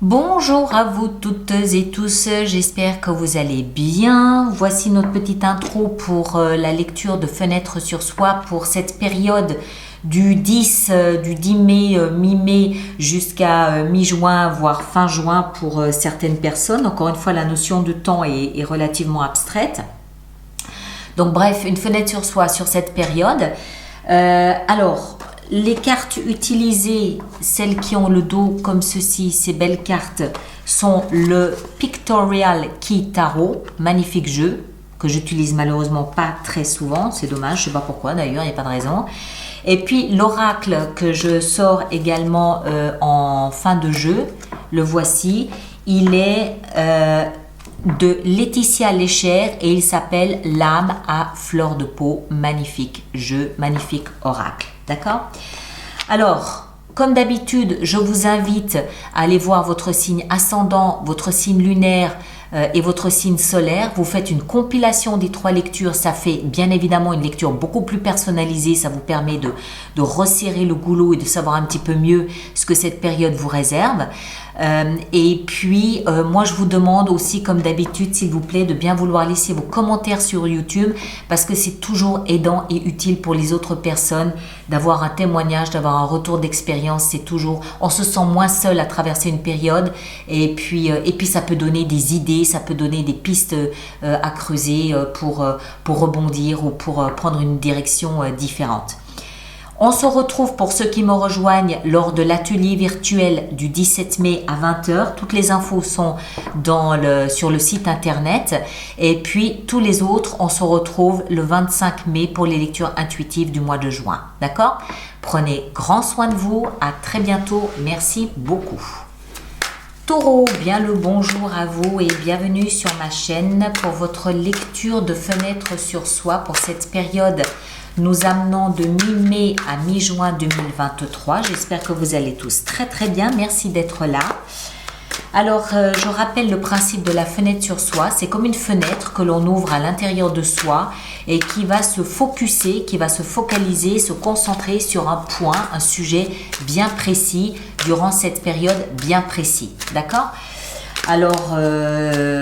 Bonjour à vous toutes et tous, j'espère que vous allez bien. Voici notre petite intro pour la lecture de Fenêtre sur soi pour cette période du 10 mai, mi-mai jusqu'à mi-juin, voire fin juin pour certaines personnes. Encore une fois, la notion de temps est relativement abstraite. Donc bref, une fenêtre sur soi sur cette période. Alors, les cartes utilisées, celles qui ont le dos comme ceci, ces belles cartes, sont le Pictorial Key Tarot, magnifique jeu, que j'utilise malheureusement pas très souvent, c'est dommage, je sais pas pourquoi d'ailleurs, il n'y a pas de raison. Et puis l'oracle que je sors également en fin de jeu, le voici, il est de Laetitia Léchère et il s'appelle L'âme à fleur de peau, magnifique jeu, magnifique oracle. D'accord? Alors, comme d'habitude, je vous invite à aller voir votre signe ascendant, votre signe lunaire et votre signe solaire. Vous faites une compilation des trois lectures. Ça fait bien évidemment une lecture beaucoup plus personnalisée. Ça vous permet de resserrer le goulot et de savoir un petit peu mieux ce que cette période vous réserve. Et puis, moi, je vous demande aussi, comme d'habitude, s'il vous plaît, de bien vouloir laisser vos commentaires sur YouTube parce que c'est toujours aidant et utile pour les autres personnes d'avoir un témoignage, d'avoir un retour d'expérience. C'est toujours, on se sent moins seul à traverser une période et puis ça peut donner des idées, ça peut donner des pistes à creuser pour rebondir ou pour prendre une direction différente. On se retrouve pour ceux qui me rejoignent lors de l'atelier virtuel du 17 mai à 20h. Toutes les infos sont sur le site internet. Et puis tous les autres, on se retrouve le 25 mai pour les lectures intuitives du mois de juin. D'accord? Prenez grand soin de vous. À très bientôt. Merci beaucoup. Taureau, bien le bonjour à vous et bienvenue sur ma chaîne pour votre lecture de Fenêtre sur soi pour cette période nous amenant de mi-mai à mi-juin 2023. J'espère que vous allez tous très très bien. Merci d'être là. Alors, je rappelle le principe de la fenêtre sur soi. C'est comme une fenêtre que l'on ouvre à l'intérieur de soi et qui va se focuser, qui va se focaliser, se concentrer sur un point, un sujet bien précis durant cette période bien précis. D'accord ? Alors,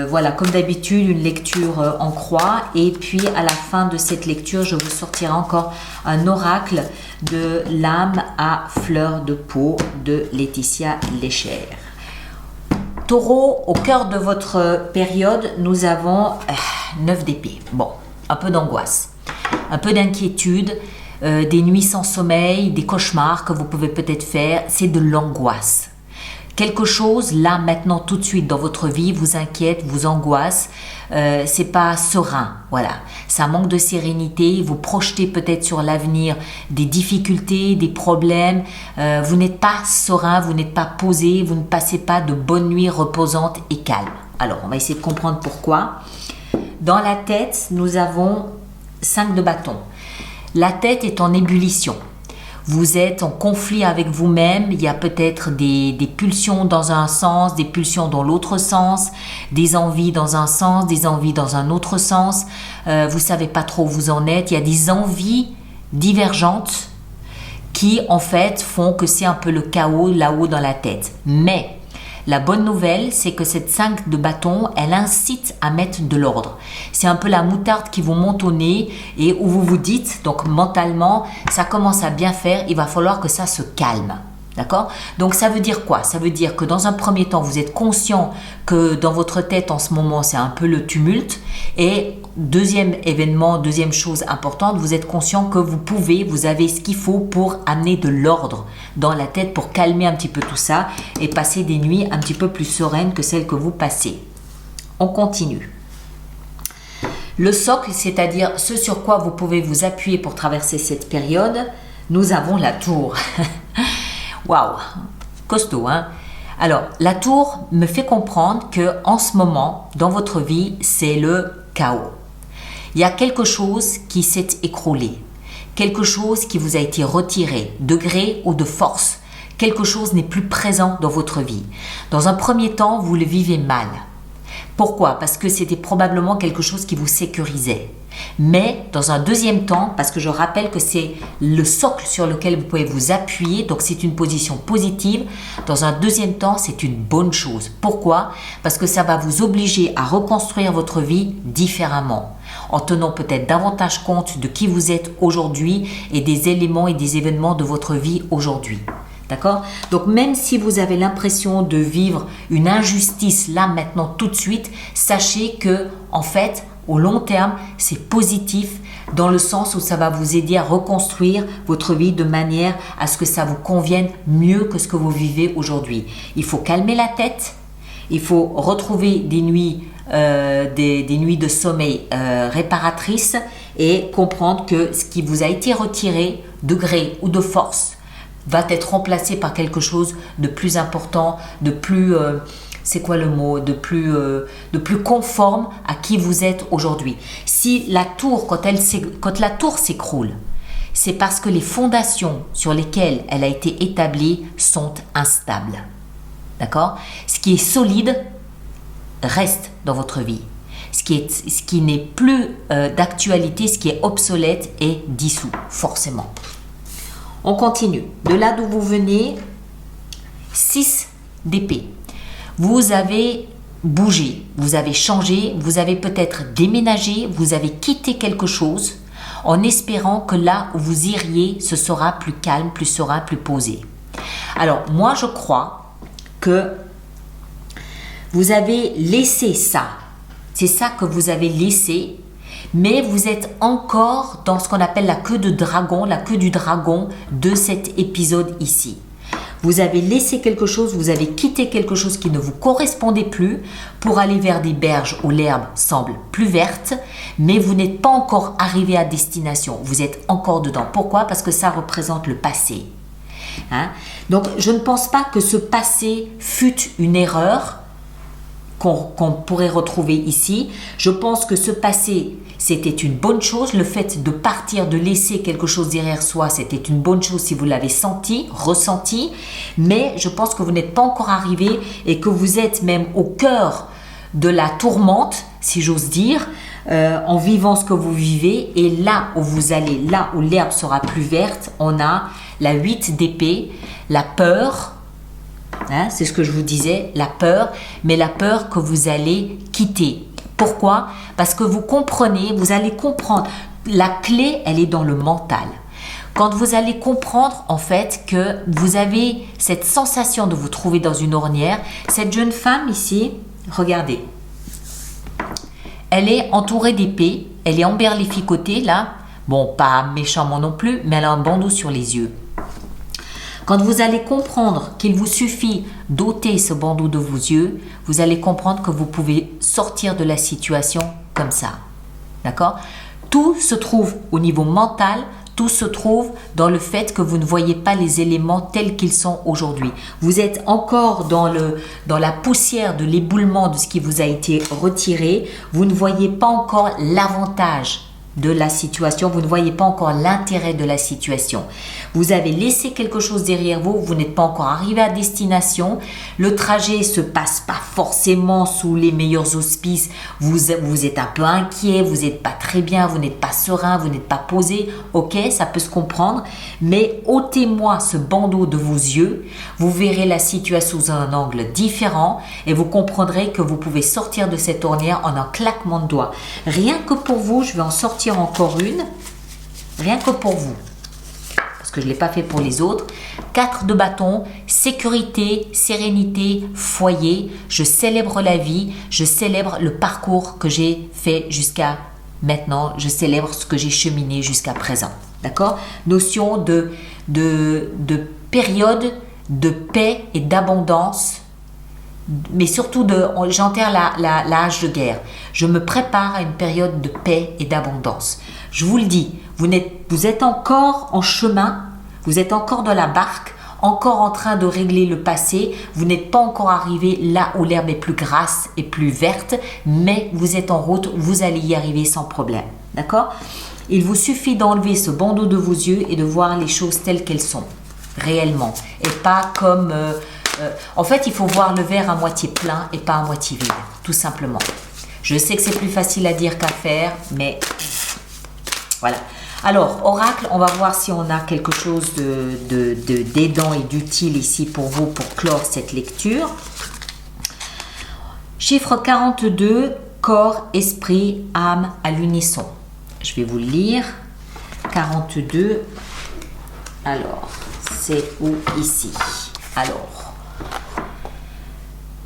voilà, comme d'habitude, une lecture en croix. Et puis, à la fin de cette lecture, je vous sortirai encore un oracle de l'âme à fleur de peau de Laetitia Léchère. Taureau, au cœur de votre période, nous avons 9 d'épée. Bon, un peu d'angoisse, un peu d'inquiétude, des nuits sans sommeil, des cauchemars que vous pouvez peut-être faire. C'est de l'angoisse. Quelque chose, là, maintenant, tout de suite, dans votre vie, vous inquiète, vous angoisse, c'est pas serein, voilà. Ça manque de sérénité, vous projetez peut-être sur l'avenir des difficultés, des problèmes, vous n'êtes pas serein, vous n'êtes pas posé, vous ne passez pas de bonnes nuits reposantes et calmes. Alors, on va essayer de comprendre pourquoi. Dans la tête, nous avons 5 de bâton. La tête est en ébullition. Vous êtes en conflit avec vous-même, il y a peut-être des pulsions dans un sens, des pulsions dans l'autre sens, des envies dans un sens, des envies dans un autre sens. Vous ne savez pas trop où vous en êtes. Il y a des envies divergentes qui, en fait, font que c'est un peu le chaos là-haut dans la tête. Mais la bonne nouvelle, c'est que cette 5 de bâton, elle incite à mettre de l'ordre. C'est un peu la moutarde qui vous monte au nez et où vous vous dites, donc mentalement, ça commence à bien faire, il va falloir que ça se calme. D'accord? Donc ça veut dire quoi? Ça veut dire que dans un premier temps, vous êtes conscient que dans votre tête en ce moment, c'est un peu le tumulte. Et deuxième événement, deuxième chose importante, vous êtes conscient que vous avez ce qu'il faut pour amener de l'ordre dans la tête, pour calmer un petit peu tout ça et passer des nuits un petit peu plus sereines que celles que vous passez. On continue. Le socle, c'est-à-dire ce sur quoi vous pouvez vous appuyer pour traverser cette période, nous avons la tour. Waouh, costaud, hein? Alors, la tour me fait comprendre que en ce moment, dans votre vie, c'est le chaos. Il y a quelque chose qui s'est écroulé, quelque chose qui vous a été retiré, de gré ou de force. Quelque chose n'est plus présent dans votre vie. Dans un premier temps, vous le vivez mal. Pourquoi? Parce que c'était probablement quelque chose qui vous sécurisait. Mais dans un deuxième temps, parce que je rappelle que c'est le socle sur lequel vous pouvez vous appuyer, donc c'est une position positive, dans un deuxième temps, c'est une bonne chose. Pourquoi? Parce que ça va vous obliger à reconstruire votre vie différemment, en tenant peut-être davantage compte de qui vous êtes aujourd'hui et des éléments et des événements de votre vie aujourd'hui. D'accord? Donc même si vous avez l'impression de vivre une injustice là maintenant tout de suite, sachez que en fait au long terme c'est positif dans le sens où ça va vous aider à reconstruire votre vie de manière à ce que ça vous convienne mieux que ce que vous vivez aujourd'hui. Il faut calmer la tête, il faut retrouver des nuits de sommeil réparatrices et comprendre que ce qui vous a été retiré de gré ou de force va être remplacé par quelque chose de plus important, de plus, c'est quoi le mot, de plus conforme à qui vous êtes aujourd'hui. Si la tour, quand la tour s'écroule, c'est parce que les fondations sur lesquelles elle a été établie sont instables. D'accord? Ce qui est solide reste dans votre vie. Ce qui n'est plus d'actualité, ce qui est obsolète est dissous, forcément. On continue. De là d'où vous venez, 6 d'épée. Vous avez bougé, vous avez changé, vous avez peut-être déménagé, vous avez quitté quelque chose en espérant que là où vous iriez, ce sera plus calme, plus serein, plus posé. Alors, moi, je crois que vous avez laissé ça. C'est ça que vous avez laissé. Mais vous êtes encore dans ce qu'on appelle la queue du dragon de cet épisode ici. Vous avez laissé quelque chose, vous avez quitté quelque chose qui ne vous correspondait plus pour aller vers des berges où l'herbe semble plus verte, mais vous n'êtes pas encore arrivé à destination, vous êtes encore dedans. Pourquoi? Parce que ça représente le passé. Donc je ne pense pas que ce passé fut une erreur qu'on pourrait retrouver ici. Je pense que ce passé, c'était une bonne chose. Le fait de partir, de laisser quelque chose derrière soi, c'était une bonne chose si vous l'avez senti, ressenti. Mais je pense que vous n'êtes pas encore arrivé et que vous êtes même au cœur de la tourmente, si j'ose dire, en vivant ce que vous vivez. Et là où vous allez, là où l'herbe sera plus verte, on a la 8 d'épée, la peur. C'est ce que je vous disais, la peur, mais la peur que vous allez quitter. Pourquoi? Parce que vous comprenez, vous allez comprendre. La clé, elle est dans le mental. Quand vous allez comprendre en fait que vous avez cette sensation de vous trouver dans une ornière, cette jeune femme ici, regardez, elle est entourée d'épées, elle est emberlificotée là, bon pas méchamment non plus, mais elle a un bandeau sur les yeux. Quand vous allez comprendre qu'il vous suffit d'ôter ce bandeau de vos yeux, vous allez comprendre que vous pouvez sortir de la situation comme ça. D'accord? Tout se trouve au niveau mental, tout se trouve dans le fait que vous ne voyez pas les éléments tels qu'ils sont aujourd'hui. Vous êtes encore dans la poussière de l'éboulement de ce qui vous a été retiré. Vous ne voyez pas encore l'avantage de la situation, vous ne voyez pas encore l'intérêt de la situation. Vous avez laissé quelque chose derrière vous, vous n'êtes pas encore arrivé à destination, le trajet se passe pas forcément sous les meilleurs auspices, vous êtes un peu inquiet, vous n'êtes pas très bien, vous n'êtes pas serein, vous n'êtes pas posé, ok, ça peut se comprendre, mais ôtez-moi ce bandeau de vos yeux, vous verrez la situation sous un angle différent et vous comprendrez que vous pouvez sortir de cette ornière en un claquement de doigts. Rien que pour vous, je vais en sortir encore une, rien que pour vous, parce que je ne l'ai pas fait pour les autres. 4 de bâton, sécurité, sérénité, foyer. Je célèbre la vie, je célèbre le parcours que j'ai fait jusqu'à maintenant, je célèbre ce que j'ai cheminé jusqu'à présent. D'accord? Notion de période de paix et d'abondance, mais surtout j'enterre la hache de guerre. Je me prépare à une période de paix et d'abondance. Je vous le dis, vous êtes encore en chemin, vous êtes encore dans la barque, encore en train de régler le passé. Vous n'êtes pas encore arrivé là où l'herbe est plus grasse et plus verte, mais vous êtes en route, vous allez y arriver sans problème. D'accord? Il vous suffit d'enlever ce bandeau de vos yeux et de voir les choses telles qu'elles sont, réellement, et pas comme... en fait, il faut voir le verre à moitié plein et pas à moitié vide, tout simplement. Je sais que c'est plus facile à dire qu'à faire, mais voilà. Alors, oracle, on va voir si on a quelque chose d'aidant et d'utile ici pour vous pour clore cette lecture. Chiffre 42, corps, esprit, âme à l'unisson. Je vais vous le lire. 42. Alors, c'est où ici? Alors,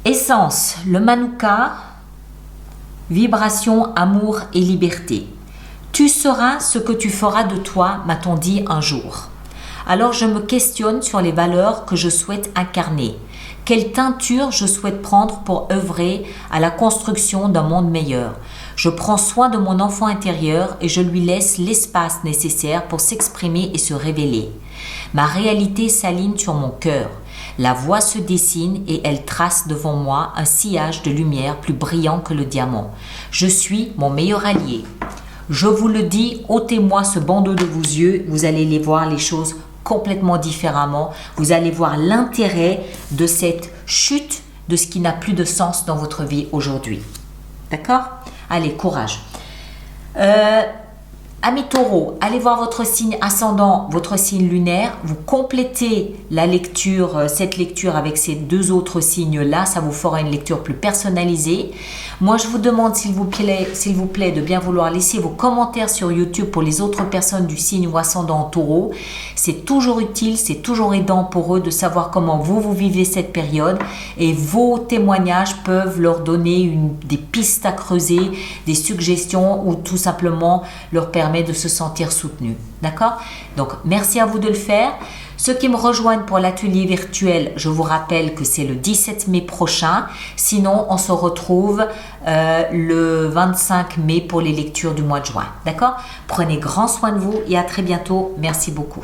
essence, le manuka, vibration, amour et liberté. Tu seras ce que tu feras de toi, m'a-t-on dit un jour. Alors je me questionne sur les valeurs que je souhaite incarner. Quelle teinture je souhaite prendre pour œuvrer à la construction d'un monde meilleur. Je prends soin de mon enfant intérieur et je lui laisse l'espace nécessaire pour s'exprimer et se révéler. Ma réalité s'aligne sur mon cœur. La voie se dessine et elle trace devant moi un sillage de lumière plus brillant que le diamant. Je suis mon meilleur allié. Je vous le dis, ôtez-moi ce bandeau de vos yeux, vous allez les voir les choses complètement différemment. Vous allez voir l'intérêt de cette chute de ce qui n'a plus de sens dans votre vie aujourd'hui. D'accord? Allez, courage. Amis taureaux, allez voir votre signe ascendant, votre signe lunaire. Vous complétez la lecture, cette lecture avec ces deux autres signes-là. Ça vous fera une lecture plus personnalisée. Moi, je vous demande, s'il vous plaît, de bien vouloir laisser vos commentaires sur YouTube pour les autres personnes du signe ou ascendant taureau. C'est toujours utile, c'est toujours aidant pour eux de savoir comment vous vivez cette période. Et vos témoignages peuvent leur donner des pistes à creuser, des suggestions ou tout simplement leur permettre de se sentir soutenu. D'accord? Donc, merci à vous de le faire. Ceux qui me rejoignent pour l'atelier virtuel, je vous rappelle que c'est le 17 mai prochain. Sinon, on se retrouve le 25 mai pour les lectures du mois de juin. D'accord? Prenez grand soin de vous et à très bientôt. Merci beaucoup.